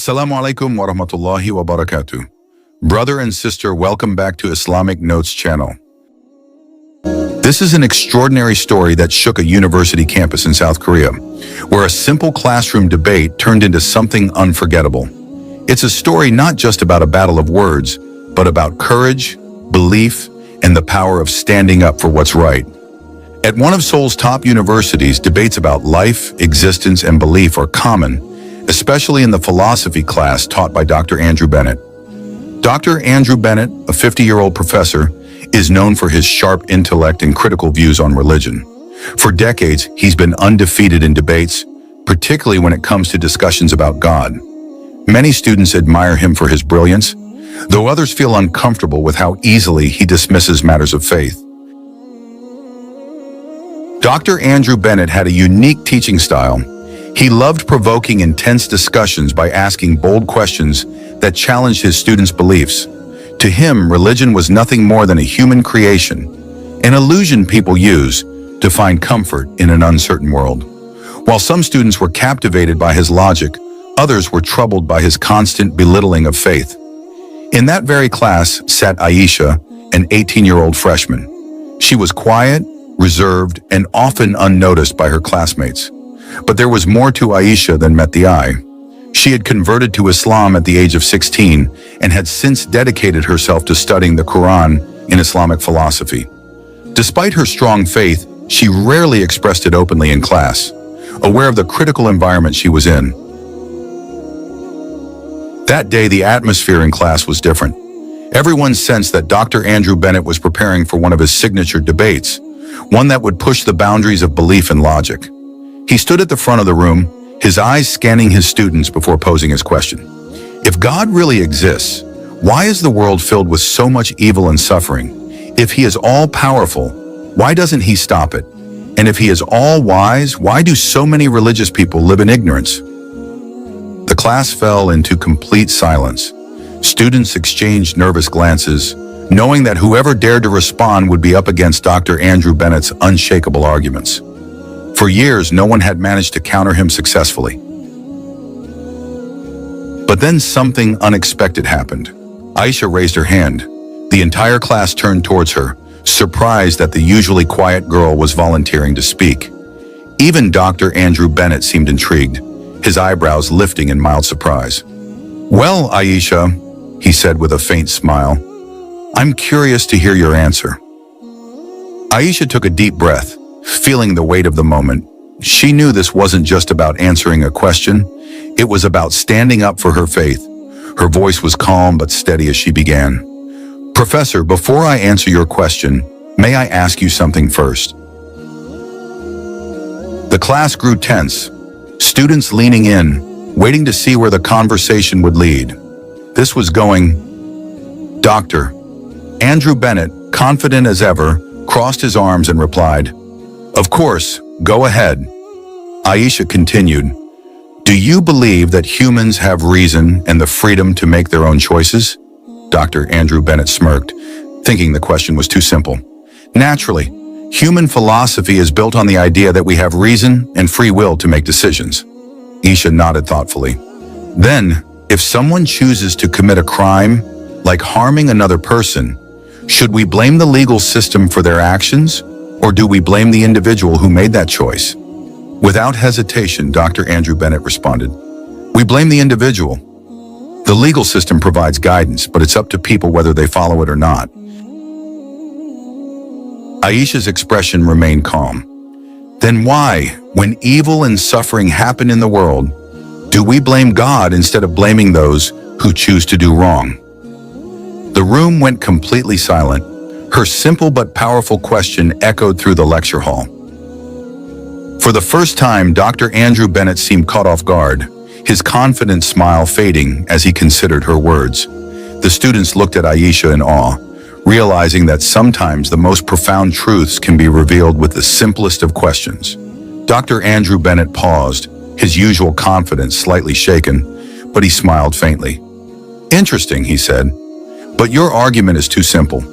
Assalamu alaikum wa rahmatullahi wa barakatuh. Brother and sister, welcome back to Islamic Notes channel. This is an extraordinary story that shook a university campus in South Korea, where a simple classroom debate turned into something unforgettable. It's a story not just about a battle of words, but about courage, belief, and the power of standing up for what's right. At one of Seoul's top universities, debates about life, existence, and belief are common, especially in the philosophy class taught by Dr. Andrew Bennett. Dr. Andrew Bennett, a 50-year-old professor, is known for his sharp intellect and critical views on religion. For decades, he's been undefeated in debates, particularly when it comes to discussions about God. Many students admire him for his brilliance, though others feel uncomfortable with how easily he dismisses matters of faith. Dr. Andrew Bennett had a unique teaching style. He loved provoking intense discussions by asking bold questions that challenged his students' beliefs. To him, religion was nothing more than a human creation, an illusion people use to find comfort in an uncertain world. While some students were captivated by his logic, others were troubled by his constant belittling of faith. In that very class sat Aisha, an 18-year-old freshman. She was quiet, reserved, and often unnoticed by her classmates. But there was more to Aisha than met the eye. She had converted to Islam at the age of 16 and had since dedicated herself to studying the Quran in Islamic philosophy. Despite her strong faith, she rarely expressed it openly in class, aware of the critical environment she was in. That day, the atmosphere in class was different. Everyone sensed that Dr. Andrew Bennett was preparing for one of his signature debates, one that would push the boundaries of belief and logic. He stood at the front of the room, his eyes scanning his students before posing his question. If God really exists, why is the world filled with so much evil and suffering? If he is all-powerful, why doesn't he stop it? And if he is all-wise, why do so many religious people live in ignorance? The class fell into complete silence. Students exchanged nervous glances, knowing that whoever dared to respond would be up against Dr. Andrew Bennett's unshakable arguments. For years, no one had managed to counter him successfully. But then something unexpected happened. Aisha raised her hand. The entire class turned towards her, surprised that the usually quiet girl was volunteering to speak. Even Dr. Andrew Bennett seemed intrigued, his eyebrows lifting in mild surprise. "Well, Aisha," he said with a faint smile, "I'm curious to hear your answer." Aisha took a deep breath, feeling the weight of the moment. She knew this wasn't just about answering a question, it was about standing up for her faith. Her voice was calm but steady as she began. "Professor, before I answer your question, may I ask you something first?" The class grew tense, students leaning in, waiting to see where the conversation would lead. This was going. Dr. Andrew Bennett, confident as ever, crossed his arms and replied, "Of course, go ahead." Aisha continued, "Do you believe that humans have reason and the freedom to make their own choices?" Dr. Andrew Bennett smirked, thinking the question was too simple. Naturally, human philosophy is built on the idea that we have reason and free will to make decisions. Aisha nodded thoughtfully. "Then, if someone chooses to commit a crime, like harming another person, should we blame the legal system for their actions? Or do we blame the individual who made that choice?" Without hesitation, Dr. Andrew Bennett responded, "We blame the individual. The legal system provides guidance, but it's up to people whether they follow it or not." Aisha's expression remained calm. "Then why, when evil and suffering happen in the world, do we blame God instead of blaming those who choose to do wrong?" The room went completely silent. Her simple but powerful question echoed through the lecture hall. For the first time, Dr. Andrew Bennett seemed caught off guard, his confident smile fading as he considered her words. The students looked at Aisha in awe, realizing that sometimes the most profound truths can be revealed with the simplest of questions. Dr. Andrew Bennett paused, his usual confidence slightly shaken, but he smiled faintly. "Interesting," he said, "but your argument is too simple.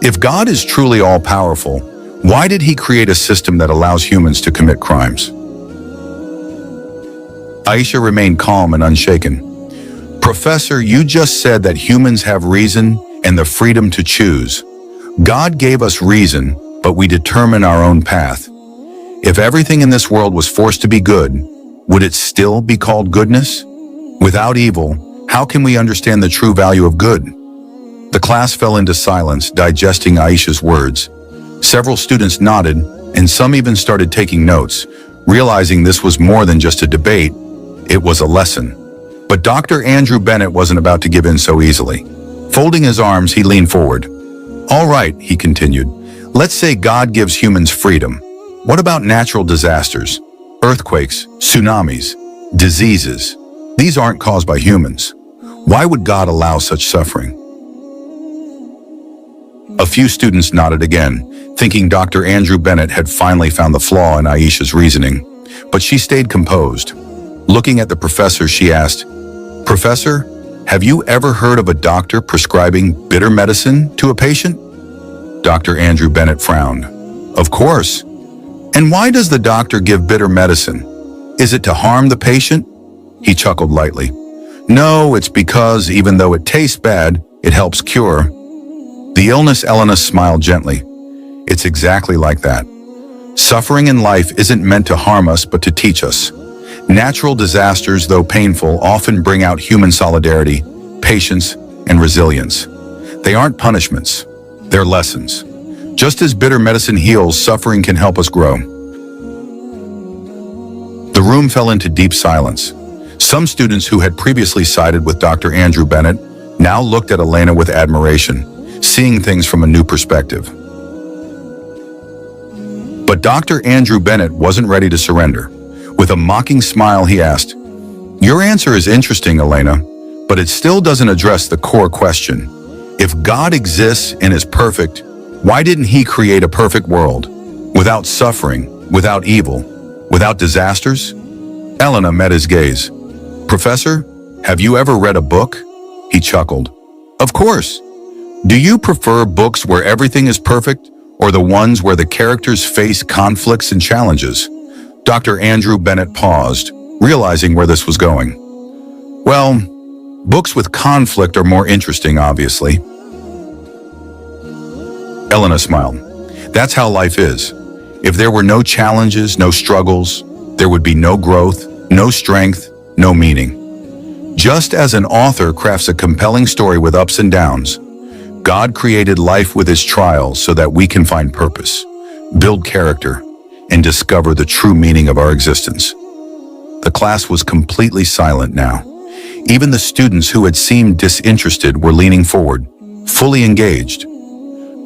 If God is truly all-powerful, why did he create a system that allows humans to commit crimes?" Aisha remained calm and unshaken. Professor, you just said that humans have reason and the freedom to choose. God gave us reason, but we determine our own path. If everything in this world was forced to be good, would it still be called goodness? Without evil, how can we understand the true value of good? The class fell into silence, digesting Aisha's words. Several students nodded, and some even started taking notes, realizing this was more than just a debate, it was a lesson. But Dr. Andrew Bennett wasn't about to give in so easily. Folding his arms, he leaned forward. All right, he continued, let's say God gives humans freedom. What about natural disasters? Earthquakes, tsunamis, diseases. These aren't caused by humans. Why would God allow such suffering? A few students nodded again, thinking Dr. Andrew Bennett had finally found the flaw in Aisha's reasoning. But she stayed composed. Looking at the professor, she asked, Professor, have you ever heard of a doctor prescribing bitter medicine to a patient? Dr. Andrew Bennett frowned. Of course. And why does the doctor give bitter medicine? Is it to harm the patient? He chuckled lightly. No, it's because even though it tastes bad, it helps cure. The illness, Elena smiled gently. It's exactly like that. Suffering in life isn't meant to harm us, but to teach us. Natural disasters, though painful, often bring out human solidarity, patience, and resilience. They aren't punishments. They're lessons. Just as bitter medicine heals, suffering can help us grow. The room fell into deep silence. Some students who had previously sided with Dr. Andrew Bennett now looked at Elena with admiration, seeing things from a new perspective. But Dr. Andrew Bennett wasn't ready to surrender. With a mocking smile, he asked, Your answer is interesting, Elena, but it still doesn't address the core question. If God exists and is perfect, why didn't he create a perfect world? Without suffering, without evil, without disasters? Elena met his gaze. Professor, have you ever read a book? He chuckled. Of course. Do you prefer books where everything is perfect, or the ones where the characters face conflicts and challenges? Dr. Andrew Bennett paused, realizing where this was going. Well, books with conflict are more interesting, obviously. Elena smiled. That's how life is. If there were no challenges, no struggles, there would be no growth, no strength, no meaning. Just as an author crafts a compelling story with ups and downs, God created life with his trials so that we can find purpose, build character, and discover the true meaning of our existence. The class was completely silent now. Even the students who had seemed disinterested were leaning forward, fully engaged.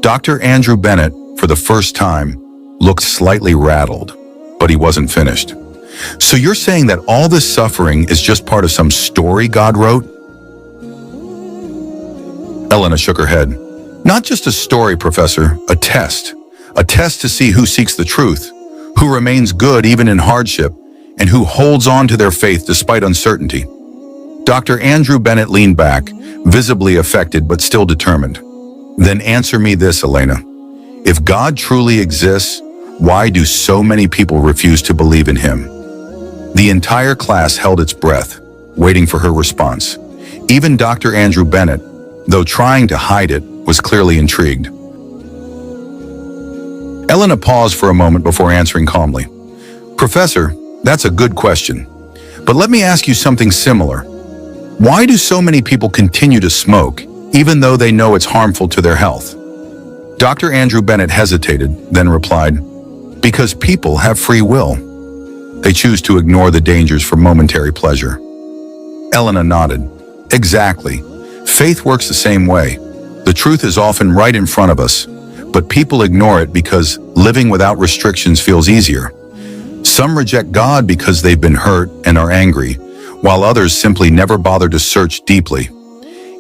Dr. Andrew Bennett, for the first time, looked slightly rattled, but he wasn't finished. So you're saying that all this suffering is just part of some story God wrote? Elena shook her head. Not just a story, Professor, a test. A test to see who seeks the truth, who remains good even in hardship, and who holds on to their faith despite uncertainty. Dr. Andrew Bennett leaned back, visibly affected but still determined. Then answer me this, Elena. If God truly exists, why do so many people refuse to believe in him? The entire class held its breath, waiting for her response. Even Dr. Andrew Bennett, though trying to hide it, was clearly intrigued. Elena paused for a moment before answering calmly. Professor, that's a good question. But let me ask you something similar. Why do so many people continue to smoke, even though they know it's harmful to their health? Dr. Andrew Bennett hesitated, then replied, Because people have free will. They choose to ignore the dangers for momentary pleasure. Elena nodded. Exactly. Faith works the same way. The truth is often right in front of us, but people ignore it because living without restrictions feels easier. Some reject God because they've been hurt and are angry, while others simply never bother to search deeply.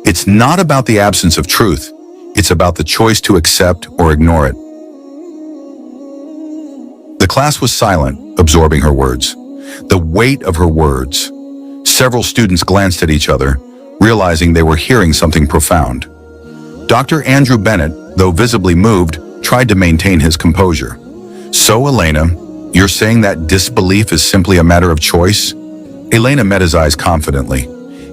It's not about the absence of truth. It's about the choice to accept or ignore it. The class was silent, absorbing her words. The weight of her words. Several students glanced at each other, realizing they were hearing something profound. Dr. Andrew Bennett, though visibly moved, tried to maintain his composure. So, Elena, you're saying that disbelief is simply a matter of choice? Elena met his eyes confidently.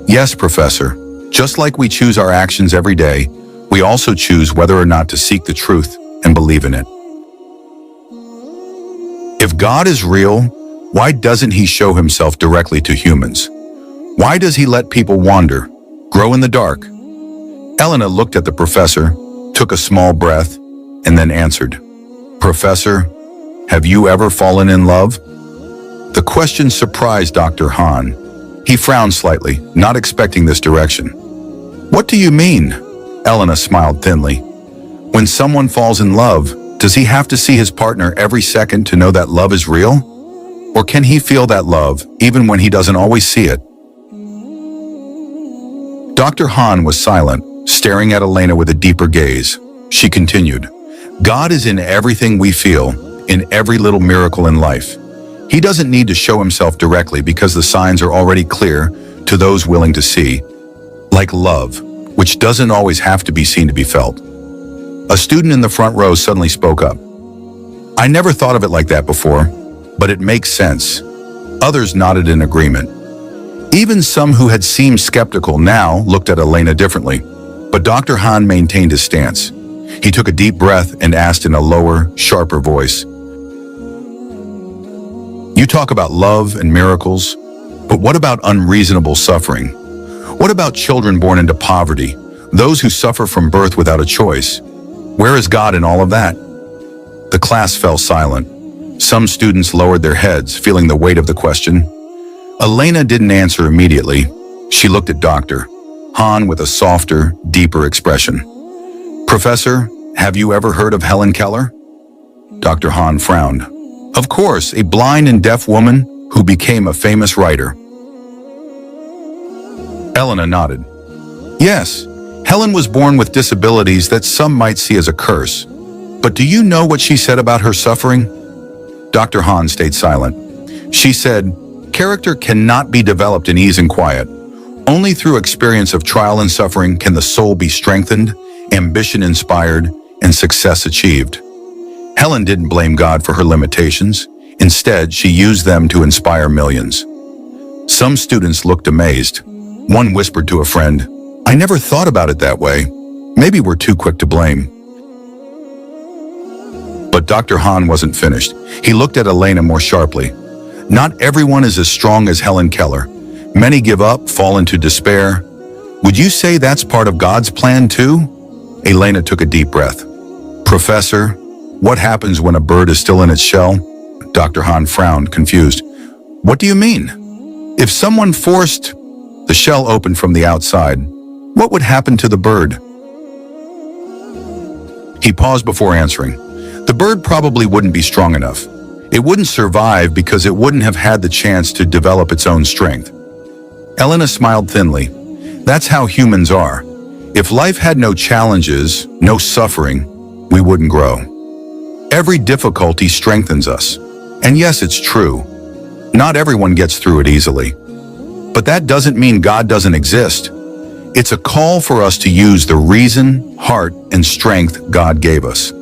Yes, Professor. Just like we choose our actions every day, we also choose whether or not to seek the truth and believe in it. If God is real, why doesn't he show himself directly to humans? Why does he let people wander, grow in the dark? Elena looked at the professor, took a small breath, and then answered, Professor, have you ever fallen in love? The question surprised Dr. Hahn. He frowned slightly, not expecting this direction. What do you mean? Elena smiled thinly. When someone falls in love, does he have to see his partner every second to know that love is real? Or can he feel that love even when he doesn't always see it? Dr. Hahn was silent, staring at Elena with a deeper gaze. She continued, God is in everything we feel, in every little miracle in life. He doesn't need to show himself directly because the signs are already clear to those willing to see, like love, which doesn't always have to be seen to be felt. A student in the front row suddenly spoke up. I never thought of it like that before, but it makes sense. Others nodded in agreement. Even some who had seemed skeptical now looked at Elena differently, but Dr. Hahn maintained his stance. He took a deep breath and asked in a lower, sharper voice, You talk about love and miracles, but what about unreasonable suffering? What about children born into poverty, those who suffer from birth without a choice? Where is God in all of that? The class fell silent. Some students lowered their heads, feeling the weight of the question. Elena didn't answer immediately. She looked at Dr. Hahn with a softer, deeper expression. Professor, have you ever heard of Helen Keller? Dr. Hahn frowned. Of course, a blind and deaf woman who became a famous writer. Elena nodded. Yes, Helen was born with disabilities that some might see as a curse. But do you know what she said about her suffering? Dr. Hahn stayed silent. She said, Character cannot be developed in ease and quiet. Only through experience of trial and suffering can the soul be strengthened, ambition inspired, and success achieved. Helen didn't blame God for her limitations. Instead, she used them to inspire millions. Some students looked amazed. One whispered to a friend, I never thought about it that way. Maybe we're too quick to blame. But Dr. Hahn wasn't finished. He looked at Elena more sharply. Not everyone is as strong as Helen Keller. Many give up, fall into despair. Would you say that's part of God's plan too? Elena took a deep breath. Professor, what happens when a bird is still in its shell? Dr. Hahn frowned, confused. What do you mean? If someone forced the shell open from the outside, what would happen to the bird? He paused before answering. The bird probably wouldn't be strong enough. It wouldn't survive because it wouldn't have had the chance to develop its own strength. Elena smiled thinly. That's how humans are. If life had no challenges, no suffering, we wouldn't grow. Every difficulty strengthens us. And yes, it's true. Not everyone gets through it easily. But that doesn't mean God doesn't exist. It's a call for us to use the reason, heart, and strength God gave us.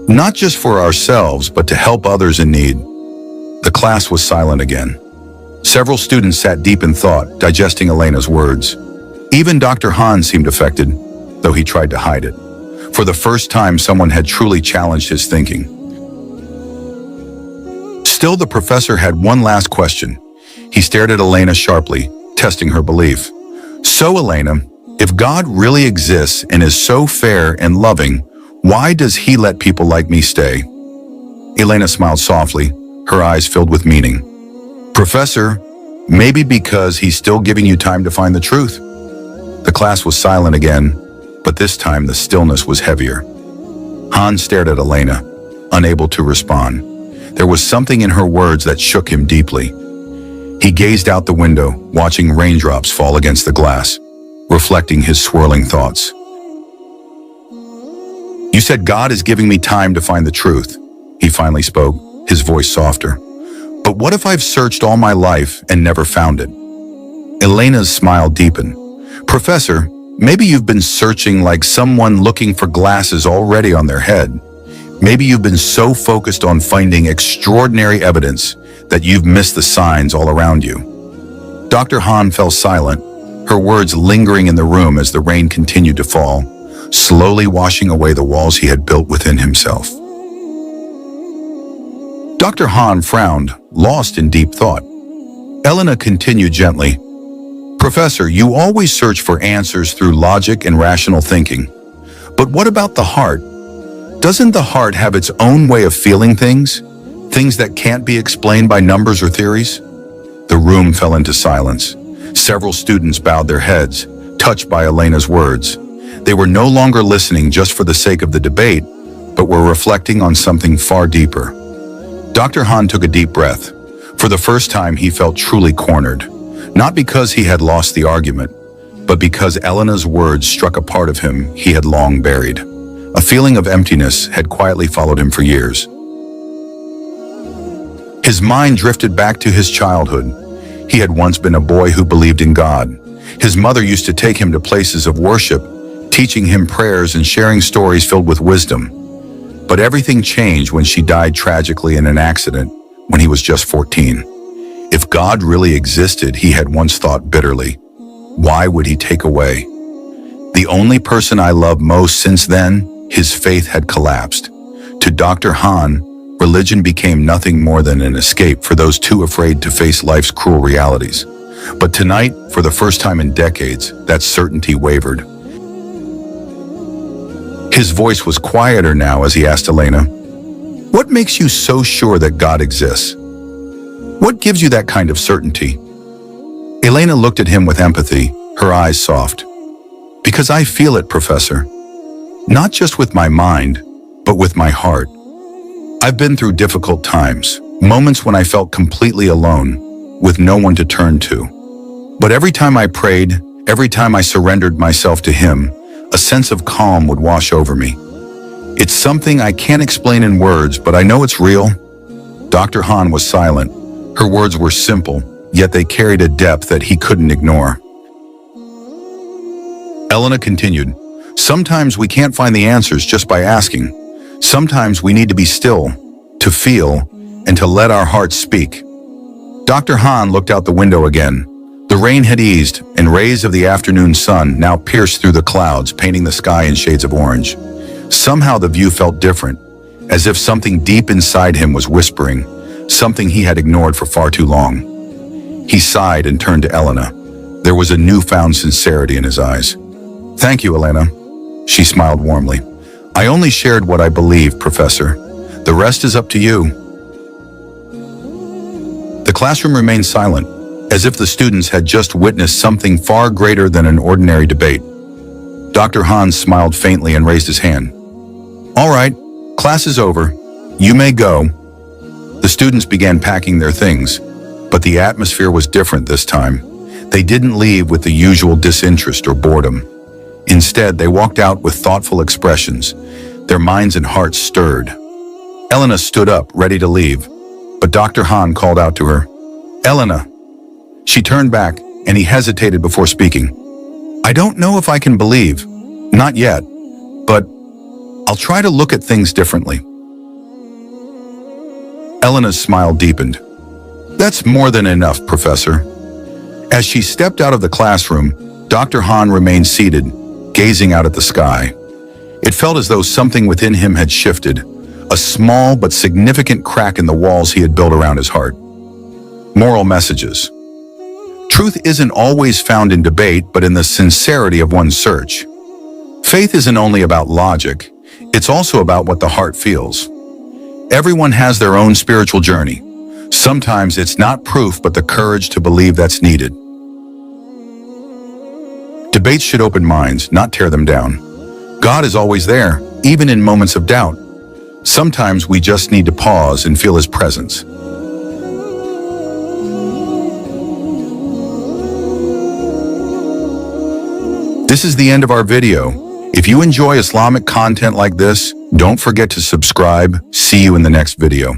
Not just for ourselves, but to help others in need. The class was silent again. Several students sat deep in thought, digesting Elena's words. Even Dr. Hahn seemed affected, though he tried to hide it. For the first time, someone had truly challenged his thinking. Still, the professor had one last question. He stared at Elena sharply, testing her belief. So, Elena, if God really exists and is so fair and loving, why does he let people like me stay? Elena smiled softly, her eyes filled with meaning. Professor, maybe because he's still giving you time to find the truth. The class was silent again, but this time the stillness was heavier. Hahn stared at Elena, unable to respond. There was something in her words that shook him deeply. He gazed out the window, watching raindrops fall against the glass, reflecting his swirling thoughts. You said God is giving me time to find the truth, he finally spoke, his voice softer. But what if I've searched all my life and never found it? Elena's smile deepened. Professor, maybe you've been searching like someone looking for glasses already on their head. Maybe you've been so focused on finding extraordinary evidence that you've missed the signs all around you. Dr. Hahn fell silent, her words lingering in the room as the rain continued to fall, slowly washing away the walls he had built within himself. Dr. Hahn frowned, lost in deep thought. Elena continued gently, "Professor, you always search for answers through logic and rational thinking. But what about the heart? Doesn't the heart have its own way of feeling things? Things that can't be explained by numbers or theories?" The room fell into silence. Several students bowed their heads, touched by Elena's words. They were no longer listening just for the sake of the debate, but were reflecting on something far deeper. Dr. Hahn took a deep breath. For the first time, he felt truly cornered. Not because he had lost the argument, but because Elena's words struck a part of him he had long buried. A feeling of emptiness had quietly followed him for years. His mind drifted back to his childhood. He had once been a boy who believed in God. His mother used to take him to places of worship, teaching him prayers and sharing stories filled with wisdom. But everything changed when she died tragically in an accident when he was just 14. If God really existed, he had once thought bitterly, why would he take away? The only person I loved most since then, his faith had collapsed. To Dr. Hahn, religion became nothing more than an escape for those too afraid to face life's cruel realities. But tonight, for the first time in decades, that certainty wavered. His voice was quieter now as he asked Elena, "What makes you so sure that God exists? What gives you that kind of certainty?" Elena looked at him with empathy, her eyes soft. "Because I feel it, Professor. Not just with my mind, but with my heart. I've been through difficult times, moments when I felt completely alone, with no one to turn to. But every time I prayed, every time I surrendered myself to Him, a sense of calm would wash over me. It's something I can't explain in words, but I know it's real." Dr. Hahn was silent. Her words were simple, yet they carried a depth that he couldn't ignore. Elena continued, "Sometimes we can't find the answers just by asking. Sometimes we need to be still, to feel, and to let our hearts speak." Dr. Hahn looked out the window again. The rain had eased, and rays of the afternoon sun now pierced through the clouds, painting the sky in shades of orange. Somehow the view felt different, as if something deep inside him was whispering, something he had ignored for far too long. He sighed and turned to Elena. There was a newfound sincerity in his eyes. "Thank you, Elena." She smiled warmly. "I only shared what I believe, Professor. The rest is up to you." The classroom remained silent, as if the students had just witnessed something far greater than an ordinary debate. Dr. Hahn smiled faintly and raised his hand. "All right, class is over. You may go." The students began packing their things, but the atmosphere was different this time. They didn't leave with the usual disinterest or boredom. Instead, they walked out with thoughtful expressions, their minds and hearts stirred. Elena stood up, ready to leave, but Dr. Hahn called out to her, "Elena." She turned back, and he hesitated before speaking. "I don't know if I can believe. Not yet. But I'll try to look at things differently." Elena's smile deepened. "That's more than enough, Professor." As she stepped out of the classroom, Dr. Hahn remained seated, gazing out at the sky. It felt as though something within him had shifted, a small but significant crack in the walls he had built around his heart. Moral messages. Truth isn't always found in debate, but in the sincerity of one's search. Faith isn't only about logic, it's also about what the heart feels. Everyone has their own spiritual journey. Sometimes it's not proof, but the courage to believe that's needed. Debates should open minds, not tear them down. God is always there, even in moments of doubt. Sometimes we just need to pause and feel His presence. This is the end of our video. If you enjoy Islamic content like this, don't forget to subscribe. See you in the next video.